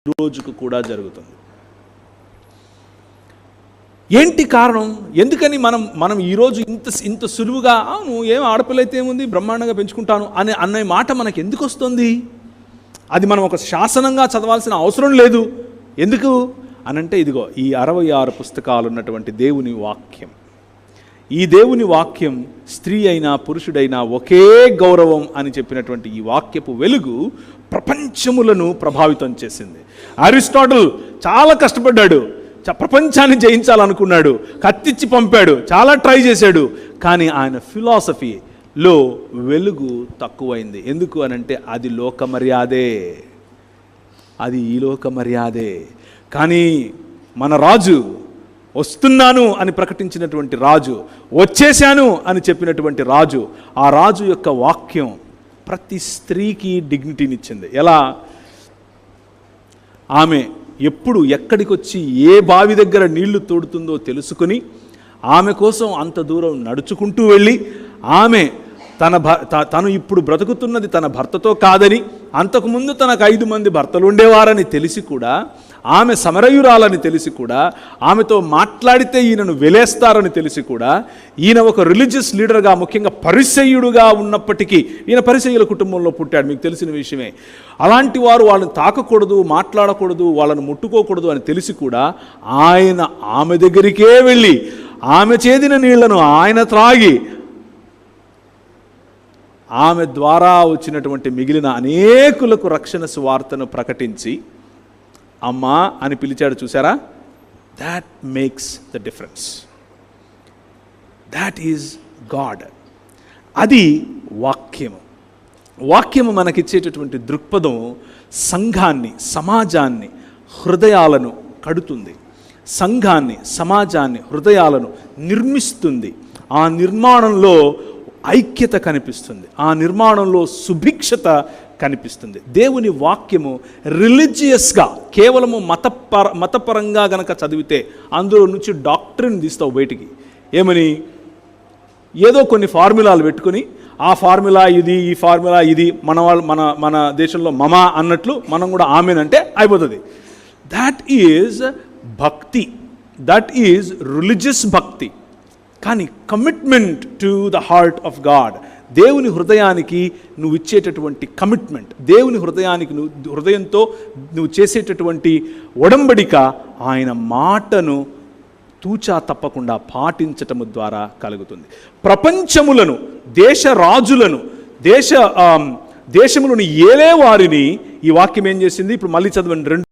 రోజుకు కూడా జరుగుతుంది. ఏంటి కారణం? ఎందుకని మనం ఈరోజు ఇంత సులువుగా అవును ఏం ఆడపిల్ల అయితే ఏముంది బ్రహ్మాండంగా పెంచుకుంటాను అనే మాట మనకు ఎందుకు వస్తుంది? అది మనం ఒక శాసనంగా చదవాల్సిన అవసరం లేదు. ఎందుకు అనంటే ఇదిగో ఈ 66 పుస్తకాలు ఉన్నటువంటి దేవుని వాక్యం, ఈ దేవుని వాక్యం స్త్రీ అయినా పురుషుడైనా ఒకే గౌరవం అని చెప్పినటువంటి ఈ వాక్యపు వెలుగు ప్రపంచములను ప్రభావితం చేసింది. అరిస్టాటిల్ చాలా కష్టపడ్డాడు, ప్రపంచాన్ని జయించాలనుకున్నాడు, కత్తిచ్చి పంపాడు, చాలా ట్రై చేశాడు. కానీ ఆయన ఫిలాసఫీలో వెలుగు తక్కువైంది. ఎందుకు అనంటే అది లోక మర్యాదే, అది ఈ లోక మర్యాదే. కానీ మన రాజు వస్తున్నాను అని ప్రకటించినటువంటి రాజు, వచ్చేశాను అని చెప్పినటువంటి రాజు, ఆ రాజు యొక్క వాక్యం ప్రతి స్త్రీకి డిగ్నిటీనిచ్చింది. ఎలా? ఆమె ఎప్పుడు ఎక్కడికి వచ్చి ఏ బావి దగ్గర నీళ్లు తోడుతుందో తెలుసుకుని ఆమె కోసం అంత దూరం నడుచుకుంటూ వెళ్ళి ఆమె తను ఇప్పుడు బ్రతుకుతున్నది తన భర్తతో కాదని, అంతకుముందు తనకు 5 మంది భర్తలు ఉండేవారని తెలిసి కూడా, ఆమె సమరయురాలని తెలిసి కూడా, ఆమెతో మాట్లాడితే ఈయనను వెలేస్తారని తెలిసి కూడా, ఈయన ఒక రిలీజియస్ లీడర్గా ముఖ్యంగా పరిసయ్యుడుగా ఉన్నప్పటికీ, ఈయన పరిసయ్యుల కుటుంబంలో పుట్టాడు, మీకు తెలిసిన విషయమే. అలాంటి వారు వాళ్ళని తాకకూడదు, మాట్లాడకూడదు, వాళ్ళను ముట్టుకోకూడదు అని తెలిసి కూడా ఆయన ఆమె దగ్గరికే వెళ్ళి ఆమె చేదిన నీళ్లను ఆయన త్రాగి ఆమె ద్వారా వచ్చినటువంటి మిగిలిన అనేకులకు రక్షణ సువార్తను ప్రకటించి అమ్మా అని పిలిచాడు. చూసారా? That makes the difference. That is God. అది వాక్యము. వాక్యము మనకిచ్చేటటువంటి దృక్పథం సంఘాన్ని, సమాజాన్ని, హృదయాలను కడుతుంది. సంఘాన్ని, సమాజాన్ని, హృదయాలను నిర్మిస్తుంది. ఆ నిర్మాణంలో ఐక్యత కనిపిస్తుంది, ఆ నిర్మాణంలో సుభిక్షత కనిపిస్తుంది. దేవుని వాక్యము రిలీజియస్గా కేవలము మతపరంగా గనక చదివితే అందులో నుంచి డాక్ట్రిన్ తీస్తావు బయటికి. ఏమని? ఏదో కొన్ని ఫార్ములాలు పెట్టుకుని ఆ ఫార్ములా ఇది, ఈ ఫార్ములా ఇది, మన దేశంలో మమా అన్నట్లు మనం కూడా ఆమెనంటే అయిపోతుంది. దాట్ ఈజ్ భక్తి, దట్ ఈజ్ రిలీజియస్ భక్తి. కానీ commitment to the heart of God, దేవుని హృదయానికి నువ్వు ఇచ్చేటటువంటి కమిట్మెంట్, దేవుని హృదయానికి హృదయంతో నువ్వు చేసేటటువంటి ఒడంబడిక, ఆయన మాటను తూచా తప్పకుండా పాటించటము ద్వారా కలుగుతుంది. ప్రపంచములను, దేశ రాజులను, దేశములను ఏలే వారిని ఈ వాక్యం ఏం చేసింది? ఇప్పుడు మళ్ళీ చదవండి.